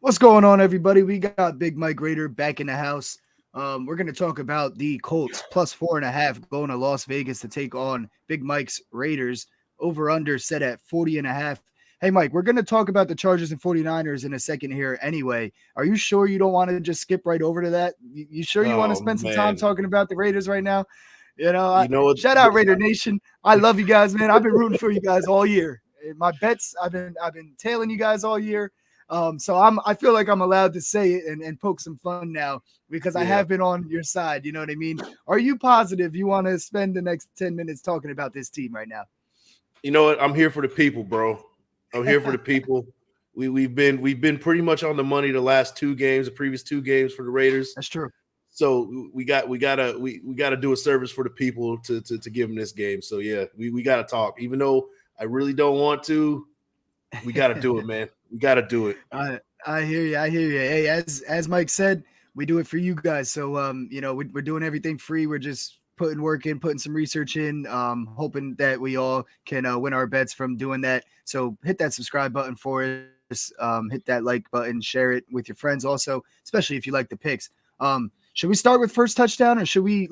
What's going on, everybody? We got Big Mike Raider back in the house. We're going to talk about the Colts plus 4.5 going to Las Vegas to take on Big Mike's Raiders. Over under set at 40.5. Hey, Mike, we're going to talk about the Chargers and 49ers in a second here anyway. Are you sure you don't want to just skip right over to that? You sure you want to Oh spend some time man, talking about the Raiders right now? you know what? Shout out Raider Nation. I love you guys, man. I've been rooting for you guys all year. My bets, I've been tailing you guys all year. So I feel like I'm allowed to say it and poke some fun now because I Yeah, have been on your side. You know what I mean? Are you positive you want to spend the next 10 minutes talking about this team right now? you know what? I'm here for the people, bro. I'm here for the people. We've been pretty much on the money the last two games, the previous two games for the Raiders. That's true. So we gotta do a service for the people to give them this game. So yeah, we gotta talk. Even though I really don't want to, we gotta do it, man. We gotta do it. I hear you. I hear you. Hey, as Mike said, we do it for you guys. So we're doing everything free. We're just putting work in, putting some research in, hoping that we all can win our bets from doing that. So hit that subscribe button for us. Hit that like button, share it with your friends also, especially if you like the picks. Should we start with first touchdown or should we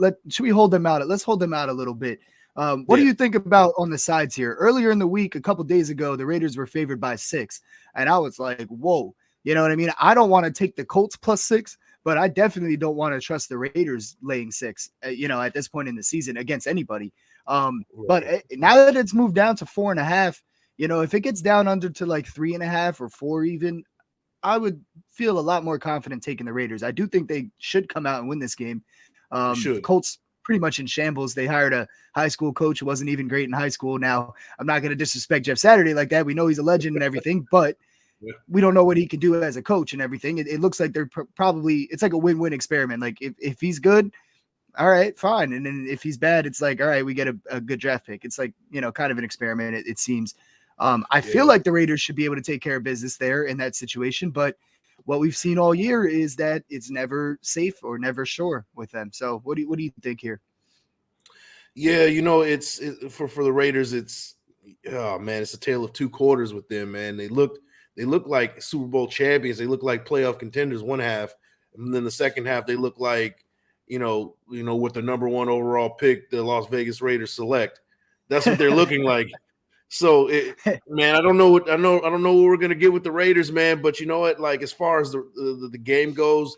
hold them out? Let's hold them out a little bit. What do Yeah, you think about on the sides here? Earlier in the week, a couple days ago, the Raiders were favored by 6, and I was like, "Whoa!" You know what I mean? I don't want to take the Colts plus 6, but I definitely don't want to trust the Raiders laying 6. At this point in the season against anybody. But right. now that it's moved down to 4.5, if it gets down under to like 3.5 or 4 even, I would feel a lot more confident taking the Raiders. I do think they should come out and win this game. We The should. Colts pretty much in shambles. They hired a high school coach who wasn't even great in high school. Now, I'm not going to disrespect Jeff Saturday like that. We know he's a legend and everything, but Yeah, we don't know what he can do as a coach and everything. It looks like they're probably it's like a win-win experiment. Like if he's good, all right, fine. And then if he's bad, it's like, all right, we get a good draft pick. It's like, kind of an experiment, it seems. I feel yeah. like the Raiders should be able to take care of business there in that situation. But what we've seen all year is that it's never safe or never sure with them. So what do you think here? Yeah, for the Raiders. It's oh man, it's a tale of two quarters with them. Man, they look like Super Bowl champions. They look like playoff contenders one half, and then the second half they look like with the number one overall pick, the Las Vegas Raiders select. That's what they're looking like. So man, I don't know what we're gonna get with the Raiders, man. But you know what? Like as far as the game goes,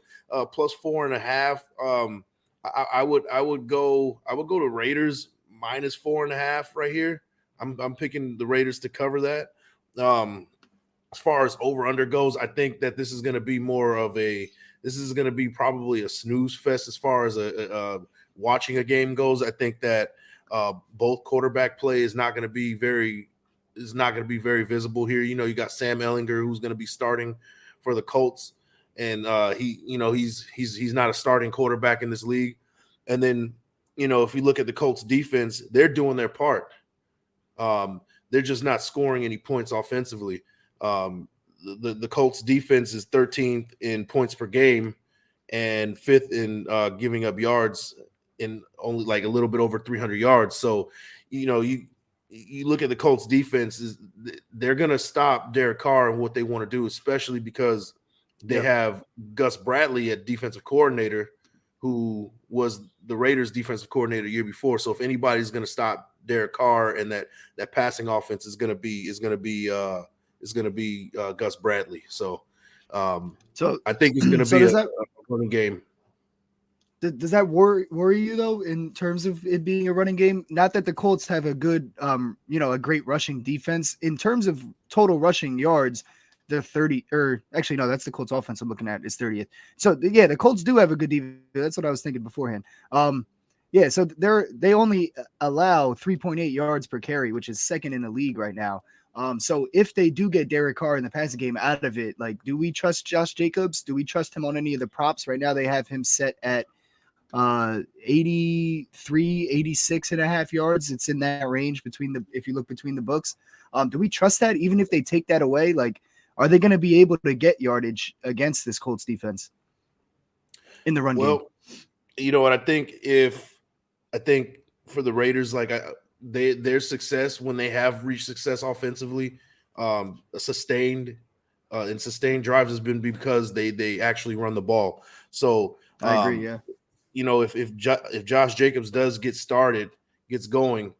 plus 4.5. I would go to Raiders minus 4.5 right here. I'm picking the Raiders to cover that. Um, as far as over under goes, I think that this is going to be probably a snooze fest as far as watching a game goes. I think that both quarterback play is not going to be very visible here. You got Sam Ellinger who's going to be starting for the Colts, and he's not a starting quarterback in this league. And then if you look at the Colts defense, they're doing their part. They're just not scoring any points offensively. The Colts defense is 13th in points per game and fifth in giving up yards in only like a little bit over 300 yards. So, you look at the Colts defense is they're going to stop Derek Carr and what they want to do, especially because they Yep. have Gus Bradley at defensive coordinator, who was the Raiders defensive coordinator the year before. So if anybody's going to stop Derek Carr and that passing offense is going to be Gus Bradley. So So I think it's going to so be a, does a that running game. does that worry you though in terms of it being a running game? Not that the Colts have a good a great rushing defense in terms of total rushing yards. They're 30, or actually no, that's the Colts offense I'm looking at is 30th. So yeah, the Colts do have a good defense. That's what I was thinking beforehand. Yeah, so they only allow 3.8 yards per carry, which is second in the league right now. So if they do get Derek Carr in the passing game out of it, like, do we trust Josh Jacobs? Do we trust him on any of the props? Right now they have him set at 83, 86.5 yards. It's in that range if you look between the books. Do we trust that even if they take that away? Like, are they going to be able to get yardage against this Colts defense in the run game? Well, you know what I think for the Raiders, like their success when they have reached success offensively, sustained and sustained drives has been because they actually run the ball. So I agree. Yeah. if Josh Jacobs does gets going,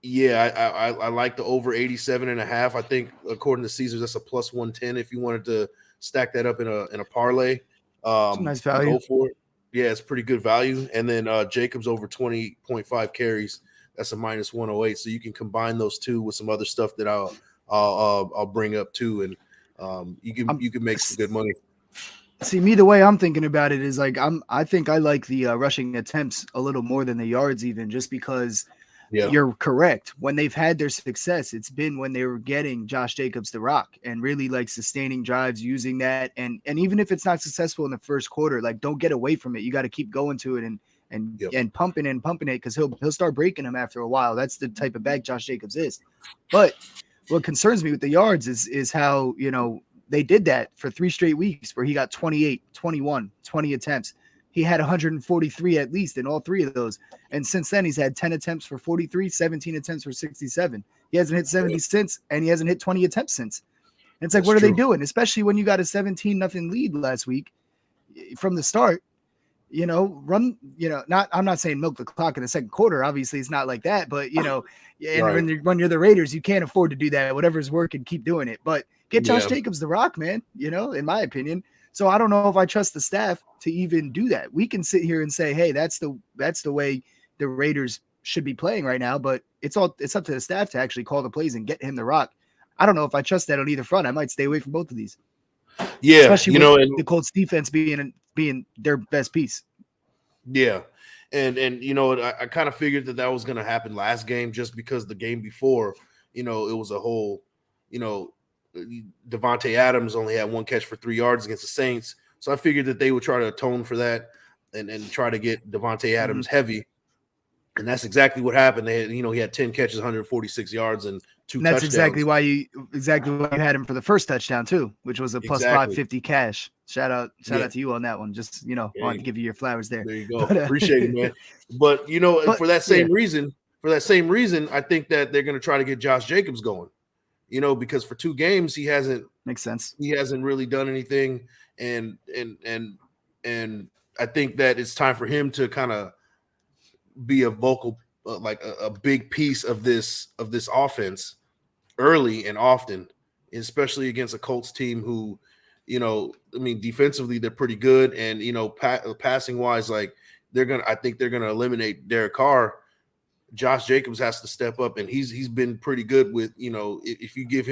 yeah, I like the over 87.5. I think according to Caesars, that's a plus 110. If you wanted to stack that up in a parlay, Some nice value. go for it. Yeah, it's pretty good value. And then Jacobs over 20.5 carries. That's a minus 108. So you can combine those two with some other stuff that I'll bring up too, and I'm you can make some good money. See, me, the way I'm thinking about it is like I think I like the rushing attempts a little more than the yards, even just because Yeah. you're correct. When they've had their success, it's been when they were getting Josh Jacobs the rock and really like sustaining drives using that. And even if it's not successful in the first quarter, like don't get away from it. You got to keep going to it Yep. and pumping it because he'll start breaking them after a while. That's the type of back Josh Jacobs is. But what concerns me with the yards is how, they did that for 3 straight weeks where he got 28, 21, 20 attempts. He had 143 at least in all three of those. And since then, he's had 10 attempts for 43, 17 attempts for 67. He hasn't hit 70 since, and he hasn't hit 20 attempts since. And it's like, That's what are they true. doing? Especially when you got a 17-0 lead last week from the start. I'm not saying milk the clock in the second quarter. Obviously, it's not like that, but and Right. when you're the Raiders, you can't afford to do that. Whatever's working, keep doing it. But get Josh Yeah. Jacobs the rock, man. In my opinion. So I don't know if I trust the staff to even do that. We can sit here and say, hey, that's the way the Raiders should be playing right now. But it's up to the staff to actually call the plays and get him the rock. I don't know if I trust that on either front. I might stay away from both of these, Yeah. especially with And the Colts defense being their best piece. yeah. And I kind of figured that was going to happen last game just because the game before, it was a whole, you know, Devontae Adams only had one catch for 3 yards against the Saints. So I figured that they would try to atone for that and try to get Devontae Adams heavy. And that's exactly what happened. They had, he had 10 catches, 146 yards, and 2 And that's touchdowns. exactly why you had him for the first touchdown too, which was a plus Exactly. 550 cash. Shout out Yeah. to you on that one. Just wanted to give you your flowers there. There you go. But, Appreciate it, man. But but for that same reason, I think that they're going to try to get Josh Jacobs going. Because for 2 games he hasn't makes sense. He hasn't really done anything, and I think that it's time for him to kind of be a vocal, like a big piece of this offense early and often, especially against a Colts team who, defensively they're pretty good, and passing wise, like I think they're gonna eliminate Derek Carr. Josh Jacobs has to step up, and he's been pretty good with, if you get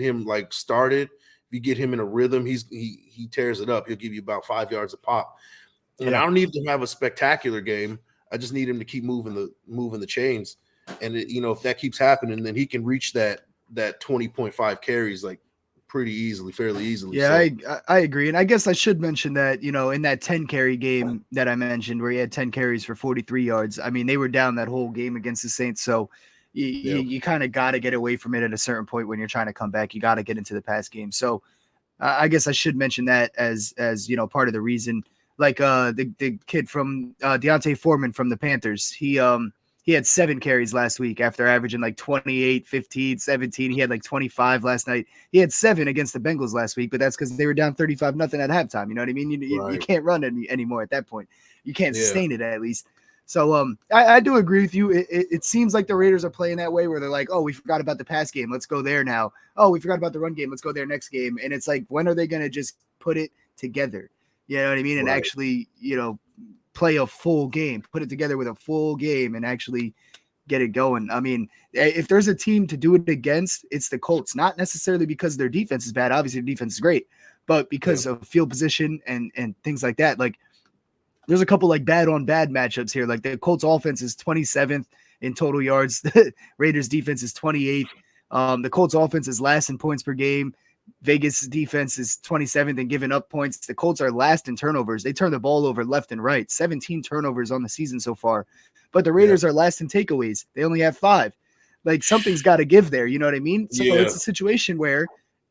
him like started, if you get him in a rhythm, he tears it up. He'll give you about 5 yards a pop. And I don't need to have a spectacular game. I just need him to keep moving the chains. And if that keeps happening, then he can reach that 20.5 carries like fairly easily. Yeah, So, I agree. And I guess I should mention that, in that 10 carry game that I mentioned where he had 10 carries for 43 yards, I mean, they were down that whole game against the Saints. So you kind of got to get away from it at a certain point when you're trying to come back. You got to get into the pass game. So I guess I should mention that as part of the reason. Like the kid from Deontay Foreman from the Panthers, he had 7 carries last week after averaging like 28, 15, 17. He had like 25 last night. He had 7 against the Bengals last week, but that's because they were down 35-0 at halftime. You know what I mean? You can't run anymore at that point. You can't sustain it at least. So I do agree with you. It seems like the Raiders are playing that way where they're like, oh, we forgot about the pass game. Let's go there now. Oh, we forgot about the run game. Let's go there next game. And it's like, when are they going to just put it together? You know what I mean? And actually, play a full game, put it together with a full game and actually get it going. I mean, if there's a team to do it against, it's the Colts, not necessarily because their defense is bad. Obviously, their defense is great, but because of field position and things like that. Like, there's a couple like bad on bad matchups here. Like the Colts offense is 27th in total yards. The Raiders defense is 28th. The Colts offense is last in points per game. Vegas defense is 27th in giving up points. The Colts are last in turnovers. They turn the ball over left and right. 17 turnovers on the season so far. But the Raiders are last in takeaways. They only have 5. Like, something's got to give there. You know what I mean? So it's a situation where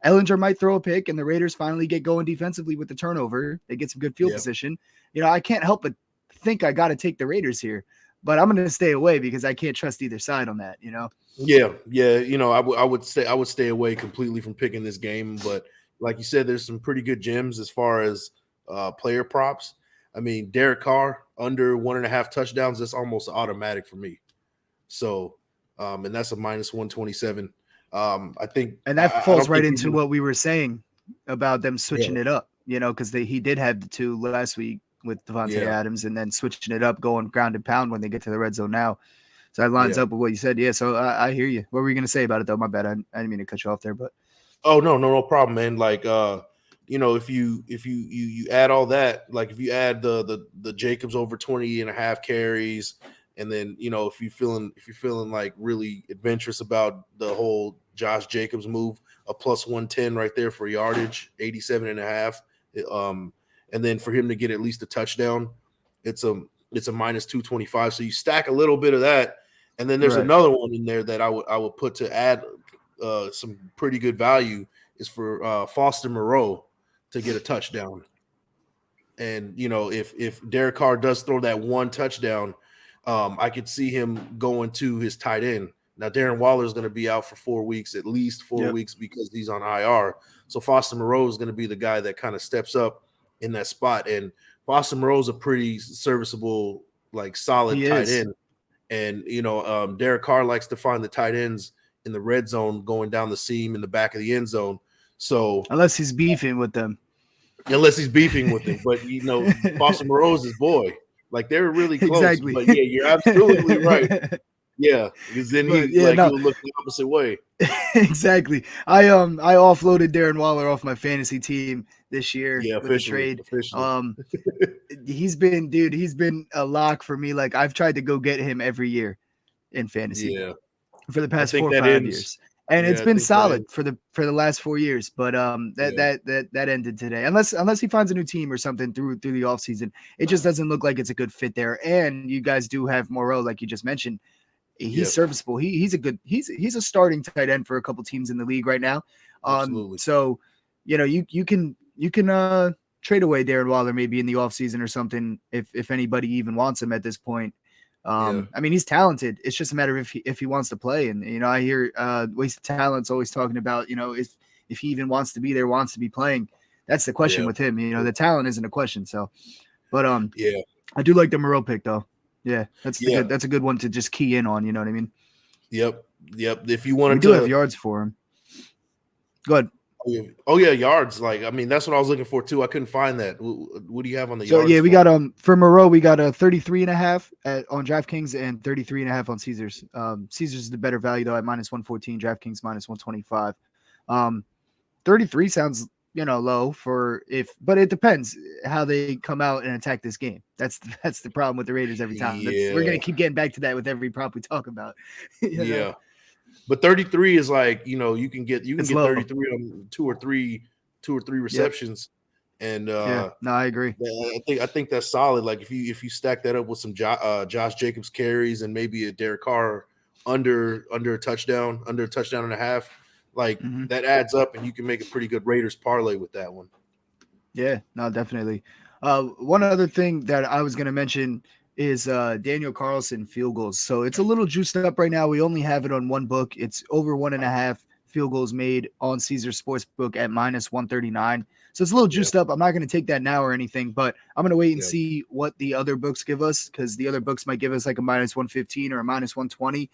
Ellinger might throw a pick and the Raiders finally get going defensively with the turnover. They get some good field position. I can't help but think I got to take the Raiders here. but I'm going to stay away because I can't trust either side on that, you know? Yeah. I would stay away completely from picking this game. But like you said, there's some pretty good gems as far as player props. I mean, Derek Carr under 1.5 touchdowns. That's almost automatic for me. So, and that's a minus 127. I think And that I falls don't right think he's into gonna. what we were saying about them Yeah, switching it up, you know, because he did have the two last week with Devontae yeah, Adams and then switching it up, going ground and pound when they get to the red zone now. So that lines yeah. up with what you said. Yeah. So I hear you. What were you going to say about it, though? My bad. I didn't mean to cut you off there, but Oh no problem, man. Like if you add all that, like if you add the Jacobs over 20.5 carries, and then if you're feeling like really adventurous about the whole Josh Jacobs move, a plus 110 right there for yardage, 87.5. Um, and then for him to get at least a touchdown, it's a minus 225. So you stack a little bit of that, and then there's right. another one in there that I would put to add some pretty good value is for Foster Moreau to get a touchdown. And if Derek Carr does throw that one touchdown, I could see him going to his tight end. Now Darren Waller is going to be out for 4 weeks, at least four Yep. weeks, because he's on IR. So Foster Moreau is going to be the guy that kind of steps up in that spot. And Foster Moreau is a pretty serviceable, like solid He tight is. end. And Derek Carr likes to find the tight ends in the red zone, going down the seam in the back of the end zone. So Unless he's beefing with them. unless he's beefing with him, but Foster Moreau's his boy. Like they're really close. Exactly. But yeah, you're absolutely right. Yeah, because then But yeah, he no, would look the opposite way. exactly. I offloaded Darren Waller off my fantasy team this year Yeah, with the officially, trade. officially. Um, he's been a lock for me. Like I've tried to go get him every year in fantasy Yeah, for the I past think four or that 5 years, ends. and it's Yeah, I been think that solid ends. for the last 4 years. But that Yeah, that ended today, unless he finds a new team or something through the offseason. It just doesn't look like it's a good fit there. And you guys do have Moreau, like you just mentioned. He's yeah, serviceable. He's a good he's a starting tight end for a couple teams in the league right now. absolutely. So you can trade away Darren Waller maybe in the offseason or something if anybody even wants him at this point. Yeah, I mean, he's talented. It's just a matter of if he wants to play. And I hear Wasted Talent's always talking about if he even wants to be there, wants to be playing. That's the question yeah, with him. The talent isn't a question. So, but yeah, I do like the Moreau pick though. Yeah, yeah. that's a good one to just key in on. You know what I mean? Yep, yep. If you We wanted do have to, yards for him. Go ahead. oh yeah, yards. Like I mean, that's what I was looking for too. I couldn't find that. What do you have on the So yards yeah, we for got him? for Moreau, we got a 33.5 on DraftKings and 33.5 on Caesars. Caesars is the better value though at minus 114, DraftKings minus 125. 33 sounds low but it depends how they come out and attack this game. That's the problem with the Raiders every time. We're Yeah, gonna keep getting back to that with every prop we talk about. yeah. But 33 is like, you can It's get low. 33 on two or three Yep. receptions. And Yeah. No, I agree. I think that's solid. Like if you stack that up with some Josh Jacobs carries and maybe a Derek Carr under a touchdown and a half, like Hmm. that adds up and you can make a pretty good Raiders parlay with that one. Yeah, no, definitely. One other thing that I was going to mention is Daniel Carlson field goals. So it's a little juiced up right now. We only have it on one book. It's over 1.5 field goals made on Caesar Sportsbook at minus 139. So it's a little Yeah, juiced up. I'm not going to take that now or anything, but I'm going to wait and yeah, see what the other books give us because the other books might give us like a minus 115 or a minus 120.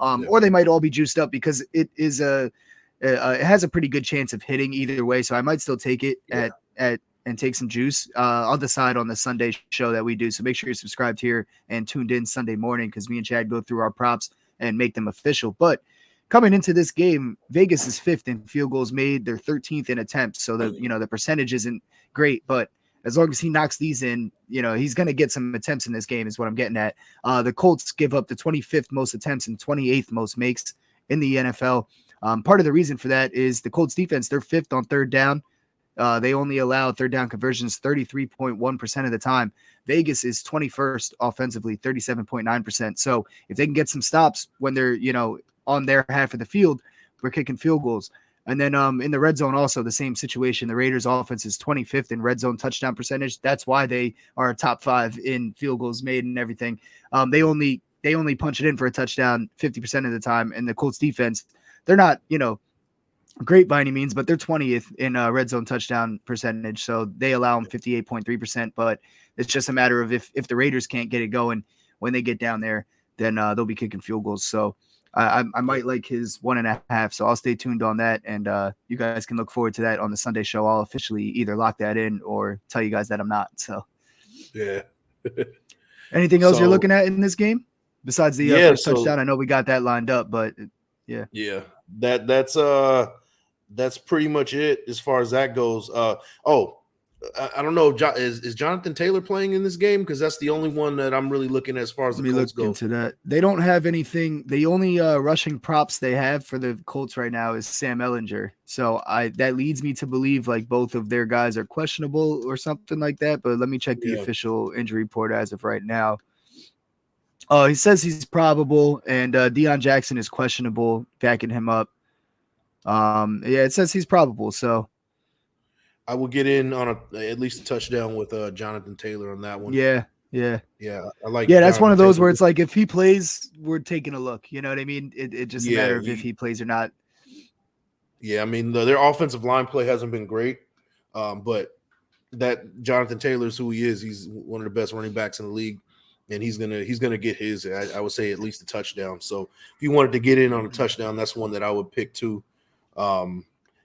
yeah, Or they might all be juiced up because it has a pretty good chance of hitting either way. So I might still take it yeah, at and take some juice. I'll decide on the Sunday show that we do. So make sure you're subscribed here and tuned in Sunday morning because me and Chad go through our props and make them official. But coming into this game, Vegas is fifth in field goals made. They're 13th in attempts. So the percentage isn't great, but as long as he knocks these in, he's going to get some attempts in this game is what I'm getting at. The Colts give up the 25th most attempts and 28th most makes in the NFL. Part of the reason for that is the Colts defense, they're fifth on third down. They only allow third down conversions 33.1% of the time. Vegas is 21st offensively, 37.9%. So if they can get some stops when they're, on their half of the field, we're kicking field goals. And then in the red zone, also the same situation. The Raiders' offense is 25th in red zone touchdown percentage. That's why they are top 5 in field goals made and everything. They only punch it in for a touchdown 50% of the time. And the Colts defense, they're not great by any means, but they're 20th in red zone touchdown percentage. So they allow them 58.3%. But it's just a matter of if the Raiders can't get it going when they get down there, then they'll be kicking field goals. So I might like his 1.5. So I'll stay tuned on that. And you guys can look forward to that on the Sunday show. I'll officially either lock that in or tell you guys that I'm not. So Yeah. anything else you're looking at in this game besides the first touchdown? I know we got that lined up, but yeah. Yeah. That's pretty much it as far as that goes. I don't know. Is Jonathan Taylor playing in this game? Because that's the only one that I'm really looking at as far as the Colts go. Into that. They don't have anything. The only rushing props they have for the Colts right now is Sam Ellinger. So that leads me to believe like both of their guys are questionable or something like that. But let me check the official injury report as of right now. Oh, he says he's probable, and Deion Jackson is questionable, backing him up. It says he's probable. So I will get in on at least a touchdown with Jonathan Taylor on that one. Yeah. I like. Yeah, that's one of those where it's like if he plays, we're taking a look. You know what I mean? It's just a matter of if he plays or not. Yeah, I mean their offensive line play hasn't been great, but that Jonathan Taylor is who he is. He's one of the best running backs in the league, and he's gonna get his. I would say at least a touchdown. So if you wanted to get in on a touchdown, that's one that I would pick too.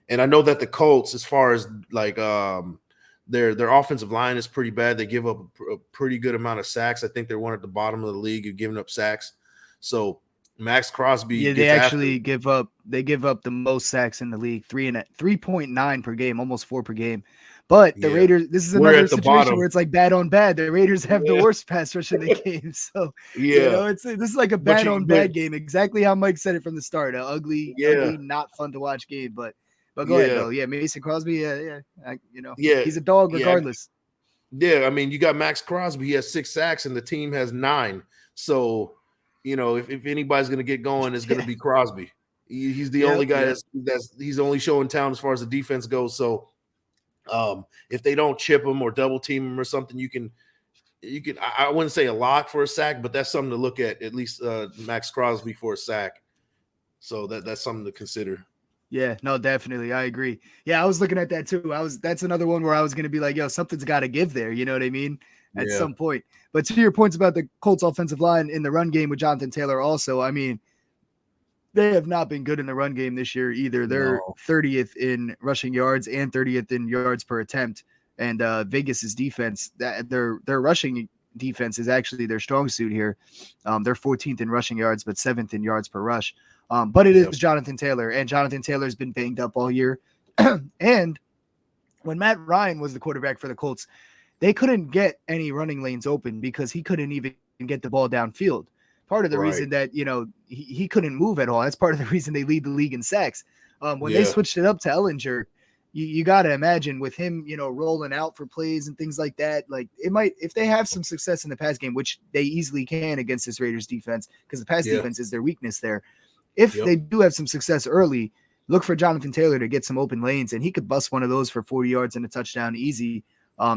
And I know that the Colts, as far as like their offensive line is pretty bad. They give up a pretty good amount of sacks. I think they're one at the bottom of the league of giving up sacks. So Max Crosby, they actually give up. They give up the most sacks in the league, 3.9 per game, almost 4 per game. But the Raiders, this is another situation where it's like bad on bad. The Raiders have the worst pass rush in the game. So this is like a bad on bad game. Exactly how Mike said it from the start. An ugly, not fun to watch game. But go ahead though. Yeah, Mason Crosby. He's a dog regardless. I mean, you got Max Crosby. He has 6 sacks, and the team has 9. So, if anybody's going to get going, it's going to be Crosby. He's the only guy that's he's only showing town as far as the defense goes. So, if they don't chip him or double team him or something, you can. I wouldn't say a lock for a sack, but that's something to look at least Max Crosby for a sack. So that's something to consider. Yeah, no, definitely. I agree. Yeah, I was looking at that too. That's another one where I was going to be like, yo, something's got to give there. You know what I mean? At some point. But to your points about the Colts offensive line in the run game with Jonathan Taylor also, I mean, they have not been good in the run game this year either. They're 30th in rushing yards and 30th in yards per attempt. And Vegas's defense, their rushing defense is actually their strong suit here. They're 14th in rushing yards, but 7th in yards per rush. But it is Jonathan Taylor, and Jonathan Taylor's been banged up all year. And when Matt Ryan was the quarterback for the Colts, they couldn't get any running lanes open because he couldn't even get the ball downfield. Part of the reason that, he couldn't move at all. That's part of the reason they lead the league in sacks. When they switched it up to Ellinger, you got to imagine with him, rolling out for plays and things like that. Like it might, if they have some success in the pass game, which they easily can against this Raiders defense, because the pass defense is their weakness there. If they do have some success early, look for Jonathan Taylor to get some open lanes, and he could bust one of those for 40 yards and a touchdown easy.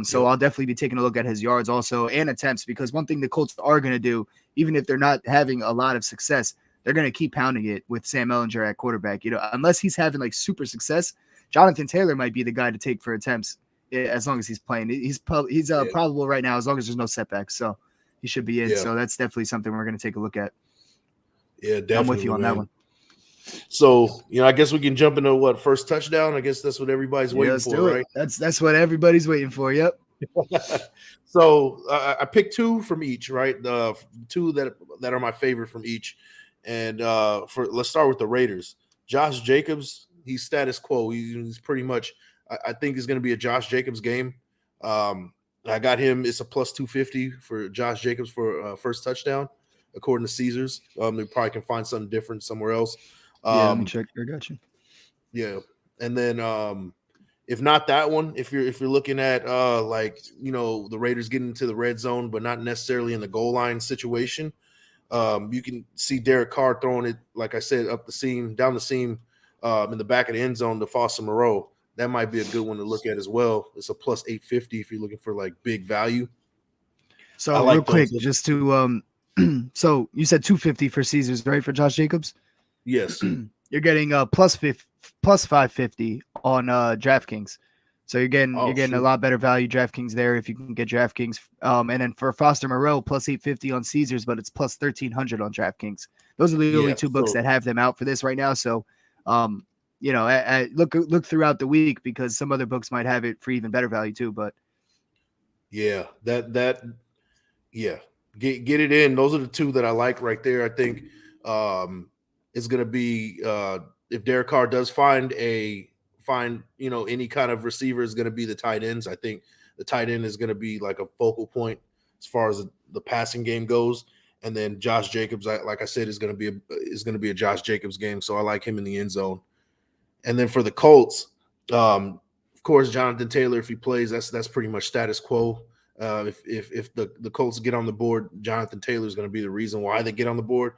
So I'll definitely be taking a look at his yards also and attempts, because one thing the Colts are going to do, even if they're not having a lot of success, they're going to keep pounding it with Sam Ellinger at quarterback. Unless he's having like super success, Jonathan Taylor might be the guy to take for attempts as long as he's playing. He's probable right now as long as there's no setbacks. So he should be in. So that's definitely something we're going to take a look at. Yeah, definitely. I'm with you on that one. So, I guess we can jump into first touchdown. I guess that's what everybody's waiting for, right? That's what everybody's waiting for. Yep. So I picked 2 from each, right? The 2 that are my favorite from each. And let's start with the Raiders. Josh Jacobs, he's status quo. He's pretty much, I think it's going to be a Josh Jacobs game. I got him. It's a plus 250 for Josh Jacobs for first touchdown, according to Caesars. They probably can find something different somewhere else. Let me check. I got you. Yeah, and then if not that one, if you're looking at the Raiders getting into the red zone, but not necessarily in the goal line situation, you can see Derek Carr throwing it, like I said, up the seam, down the seam, in the back of the end zone to Foster Moreau. That might be a good one to look at as well. It's a plus 850 if you're looking for like big value. I So real like quick, those. just to so you said 250 for Caesars, right? For Josh Jacobs, Yes. you're getting plus 550 on DraftKings. So you're Oh getting a shoot. lot better value DraftKings there if you can get DraftKings. And then for Foster Moreau, plus 850 on Caesars, but it's plus 1300 on DraftKings. Those are the only Yeah. two books So that have them out for this right now. So, look throughout the week because some other books might have it for even better value too. But yeah, that yeah, get it in. Those are the two that I like right there. I think it's gonna be if Derek Carr does find any kind of receiver is gonna be the tight ends. I think the tight end is gonna be like a focal point as far as the passing game goes. And then Josh Jacobs, like I said, is gonna be a Josh Jacobs game. So I like him in the end zone. And then for the Colts, of course, Jonathan Taylor, if he plays, that's pretty much status quo. If the Colts get on the board, Jonathan Taylor is going to be the reason why they get on the board.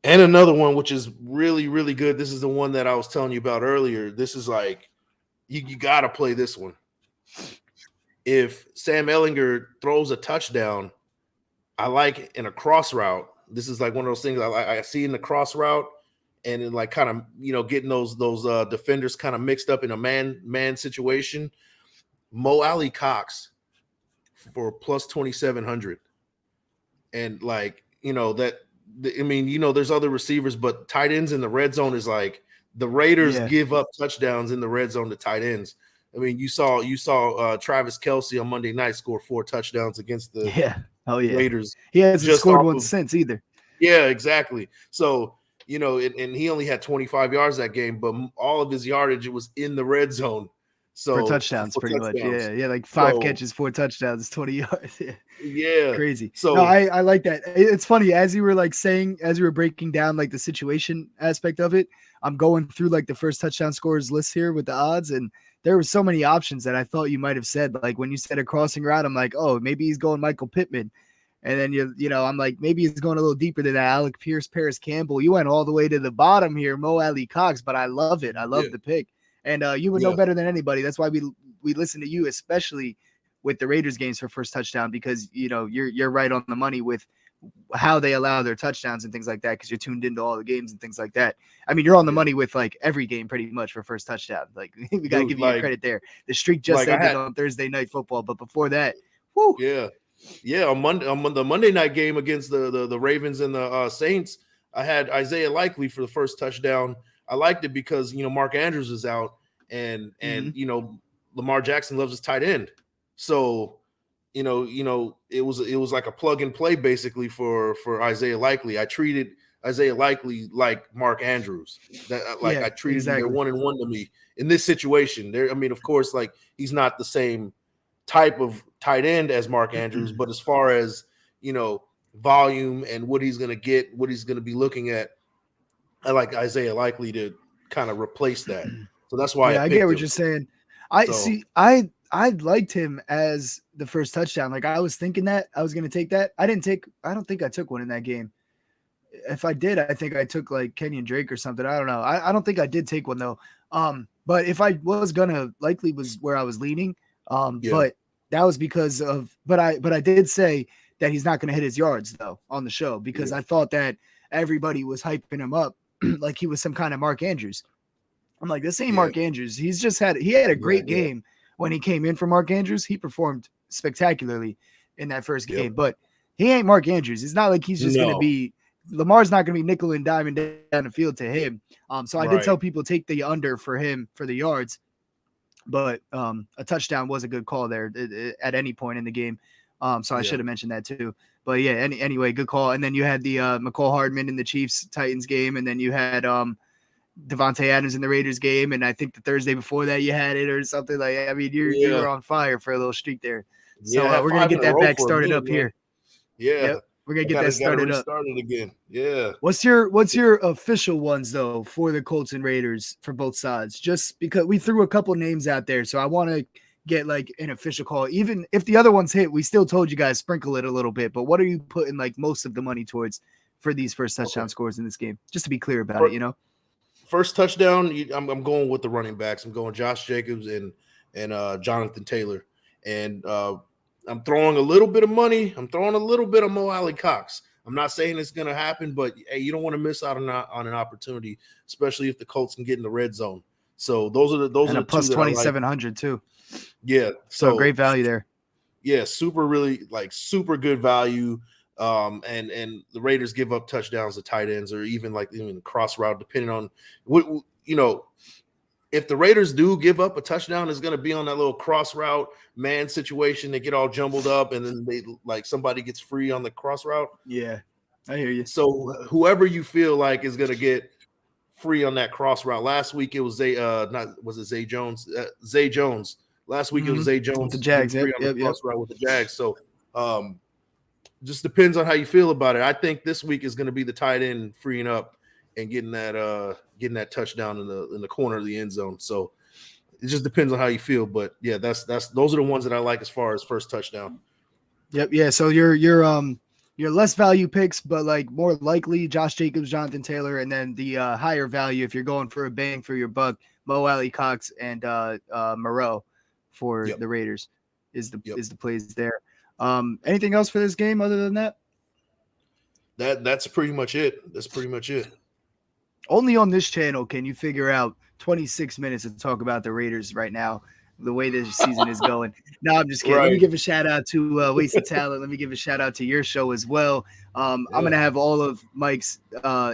And another one, which is really, really good. This is the one that I was telling you about earlier. This is like you got to play this one. If Sam Ellinger throws a touchdown, I like in a cross route. This is like one of those things I see in the cross route, and in like kind of getting those defenders kind of mixed up in a man situation. Mo Alley Cox for plus 2,700, and there's other receivers, but tight ends in the red zone is like the Raiders yeah, give up touchdowns in the red zone to tight ends. I mean, you saw Travis Kelce on Monday night score 4 touchdowns against the yeah, oh yeah, Raiders he hasn't just scored off one of since either. yeah, exactly. So and he only had 25 yards that game, but all of his yardage was in the red zone. For So touchdowns, for pretty much. touchdowns. Yeah, like 5 So catches, 4 touchdowns, 20 yards. Yeah. yeah. Crazy. No, So I like that. It's funny as you were like saying, as you were breaking down like the situation aspect of it. I'm going through like the first touchdown scores list here with the odds, and there were so many options that I thought you might have said. Like when you said a crossing route, I'm like, oh, maybe he's going Michael Pittman. And then I'm like, maybe he's going a little deeper than that. Alec Pierce, Paris Campbell. You went all the way to the bottom here, Mo Alley Cox, but I love it. I yeah, love the pick. And you would know yeah, better than anybody. That's why we listen to you, especially with the Raiders games for first touchdown, because you're right on the money with how they allow their touchdowns and things like that, because you're tuned into all the games and things like that. I mean, you're on the yeah. money with like every game pretty much for first touchdown. Like we gotta Dude, give you your credit there. The streak just like I ended had on Thursday Night Football, but before that, whoo, yeah. Yeah, on the Monday night game against the Ravens and the Saints, I had Isaiah Likely for the first touchdown. I liked it because Mark Andrews is out, and mm-hmm. Lamar Jackson loves his tight end, so it was like a plug and play basically for Isaiah Likely. I treated Isaiah Likely like Mark Andrews. That like Yeah, I treated him, they're exactly. 1-1 to me in this situation. There, I mean, of course, like he's not the same type of tight end as Mark Andrews, but as far as volume and what he's going to get, what he's going to be looking at, I like Isaiah Likely to kind of replace that. So that's why I Yeah, I get picked what him. you're saying. I So see. I liked him as the first touchdown. Like I was thinking that I was going to take that. I didn't take. I don't think I took one in that game. If I did, I think I took like Kenyon Drake or something. I don't know. I don't think I did take one though. But if I was gonna, Likely was where I was leaning. yeah, But that was because of. But I did say that he's not gonna hit his yards though on the show, because yeah, I thought that everybody was hyping him up like he was some kind of Mark Andrews. I'm like, this ain't yeah, Mark Andrews. He had a yeah, great yeah, game when he came in for Mark Andrews. He performed spectacularly in that first yep. game, but he ain't Mark Andrews. It's not like he's just gonna No, be Lamar's not gonna be nickel and diamond down the field to him. So I did right. tell people take the under for him for the yards, but a touchdown was a good call there at any point in the game. So I Yeah, should have mentioned that too. But yeah, anyway, good call. And then you had the McCall Hardman in the Chiefs Titans game, and then you had Devontae Adams in the Raiders game, and I think the Thursday before that you had it or something like. I mean, you yeah, were on fire for a little streak there. yeah. So I had we're gonna 5 get in a that row back for a started minute, up man. here. Yeah, Yep, we're gonna I get that gotta started up. restart it again. Yeah. What's your official ones though for the Colts and Raiders for both sides? Just because we threw a couple names out there, so I want to get like an official call. Even if the other ones hit, we still told you guys sprinkle it a little bit. But what are you putting like most of the money towards for these first Okay. touchdown scores in this game? Just to be clear about it, you know. first touchdown, I'm going with the running backs. I'm going Josh Jacobs and Jonathan Taylor, and I'm throwing a little bit of money. I'm throwing a little bit of Mo Alley Cox. I'm not saying it's going to happen, but hey, you don't want to miss out on an opportunity, especially if the Colts can get in the red zone. So those are And a the two plus that I like. 2,700 too. Yeah, So great value there. Yeah, super good value. And the Raiders give up touchdowns to tight ends or even cross route, depending on what if the Raiders do give up a touchdown, it's going to be on that little cross route man situation. They get all jumbled up, and then somebody gets free on the cross route. Yeah, I hear you. So whoever you feel like is going to get free on that cross route. Last week it was Zay Jones? Zay Jones. Last week it was Zay Jones with the Jags. free on the cross route with the Jags. So just depends on how you feel about it. I think this week is going to be the tight end freeing up and getting that touchdown in the corner of the end zone. So it just depends on how you feel. But yeah, those are the ones that I like as far as first touchdown. Yep. Yeah. So your less value picks, but like more likely Josh Jacobs, Jonathan Taylor, and then the higher value if you're going for a bang for your buck, Mo Alley Cox and Moreau for the Raiders is the plays there. Anything else for this game other than that? That's pretty much it. That's pretty much it. Only on this channel can you figure out 26 minutes to talk about the Raiders right now, the way this season is going. No, I'm just kidding. Let me give a shout out to Wasted Talent. Let me give a shout out to your show as well. I'm going to have all of Mike's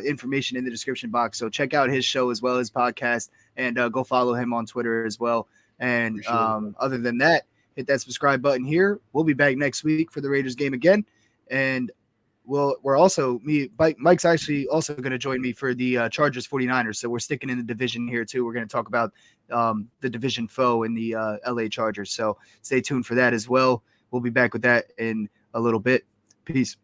information in the description box. So check out his show as well as podcast, and go follow him on Twitter as well. And other than that, hit that subscribe button here. We'll be back next week for the Raiders game again. And we're also Mike's actually also going to join me for the Chargers 49ers. So we're sticking in the division here too. We're going to talk about the division foe in the LA Chargers. So stay tuned for that as well. We'll be back with that in a little bit. Peace.